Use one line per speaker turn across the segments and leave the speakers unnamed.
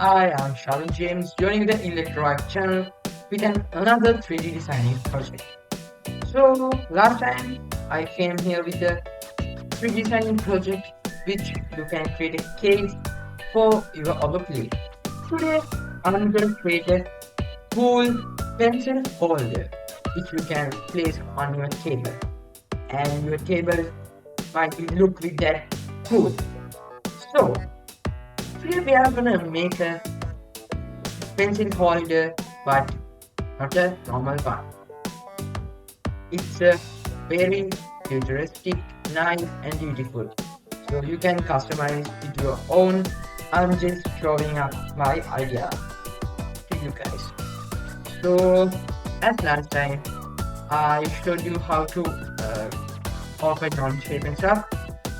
I am Shalin James joining the Electroact channel with another 3D designing project. So last time I came here with a 3D designing project which you can create a case for your overlay. Today I'm going to create a cool pencil holder which you can place on your table, and your table might look with that cool. So today we are gonna make a pencil holder, but not a normal one. It's a very futuristic, nice and beautiful. So you can customize it your own. I'm just showing up my idea to you guys. So as last time, I showed you how to open on shape and stuff.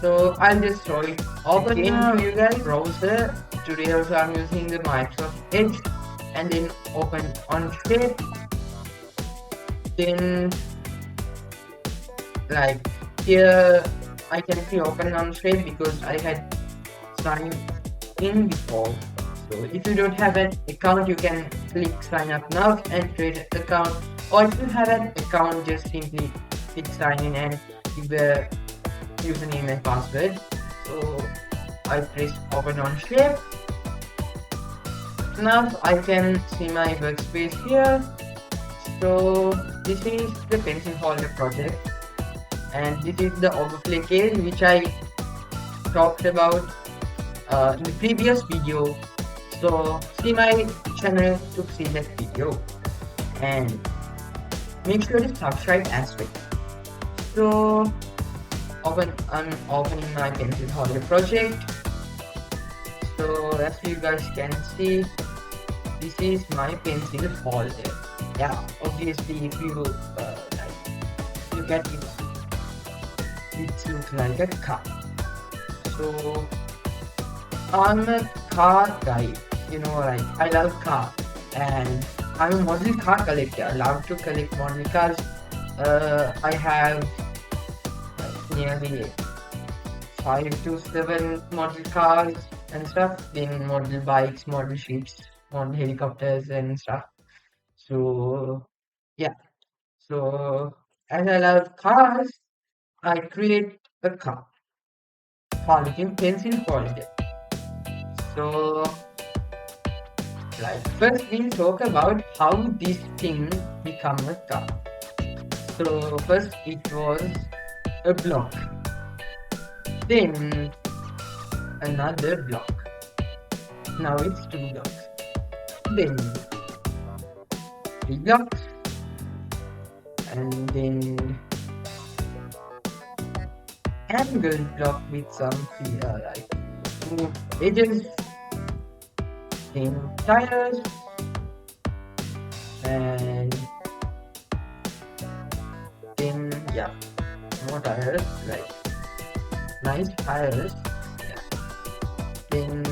So I'll just show it again to you guys. Browser. Today also I'm using the Microsoft Edge, and then open on shape. Then like here I can see open on shape because I had signed in before. So if you don't have an account, you can click sign up now and create an account, or if you have an account, just simply click sign in and give the username and password. So I press open on shape. Now I can see my workspace here. So this is the pencil holder project, and this is the overlay case which I talked about in the previous video. So see my channel to see that video, and make sure to subscribe as well. So I'm opening my pencil holder project. So as you guys can see, this is my pencil holder. Yeah, obviously if you look at it, it looks like a car. So I'm a car guy, like I love cars, and I'm a model car collector. I love to collect model cars. I have nearly 5 to 7 model cars and stuff, then model bikes, model ships, model helicopters and stuff. So yeah, so as I love cars, I create a car, call it in pencil holder. So like first we'll talk about how this thing become a car. So first it was a block, then another block, now it's 2 blocks, then 3 blocks, and then angle block with some like smooth edges, then tires, and then yeah, more tires, like nice tires, yeah. Then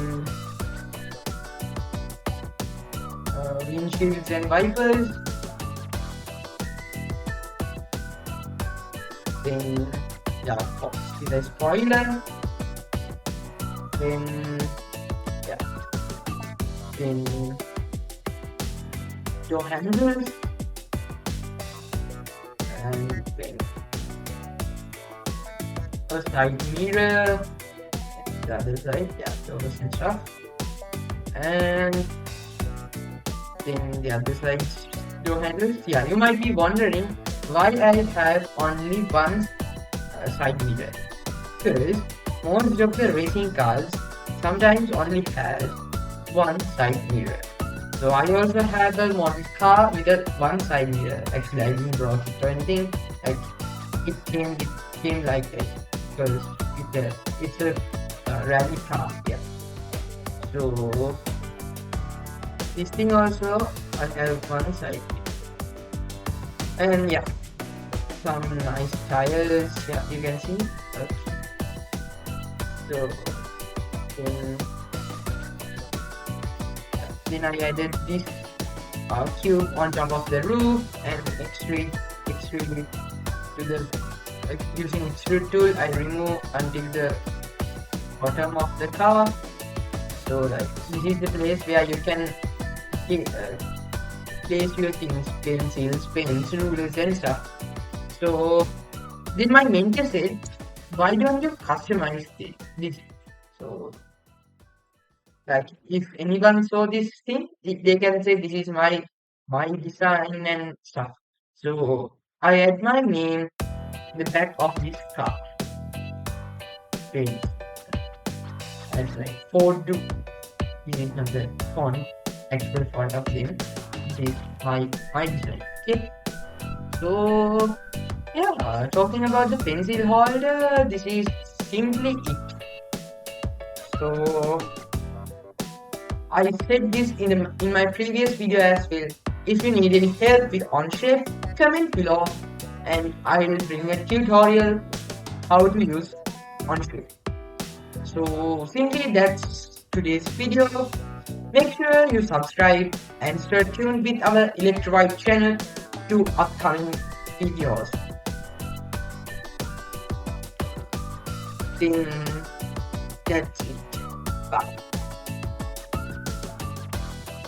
windshields and wipers, then yeah, with a spoiler, then yeah, then door handles, and then a side mirror, the other side, yeah, doors and stuff, and then the other side door handles. Yeah, you might be wondering why I have only one side mirror, because most of the racing cars sometimes only has one side mirror. So I also have a model car with a one side mirror. Actually, I didn't brought it or anything. Like it came like that because it's a rally car. Yeah. So this thing also I have one side mirror. And yeah, some nice tires. Yeah, you can see. Okay. So then I added this cube on top of the roof and extrude it to the using extrude tool. I remove until the bottom of the car. So like this is the place where you can place your things, pencils, pens, rulers and stuff. So then my mentor said, why don't you customize this? So like if anyone saw this thing, they can say this is my design and stuff. So I add my name in the back of this card. Page. That's like Ford do. This is not the font, actual font of them. This is my design. Okay. So yeah, talking about the pencil holder, this is simply it. So I said this in my previous video as well. If you need any help with Onshape, comment below and I will bring a tutorial how to use Onshape. So simply that's today's video. Make sure you subscribe and stay tuned with our Electrovite channel to upcoming videos. Then that's it. Bye.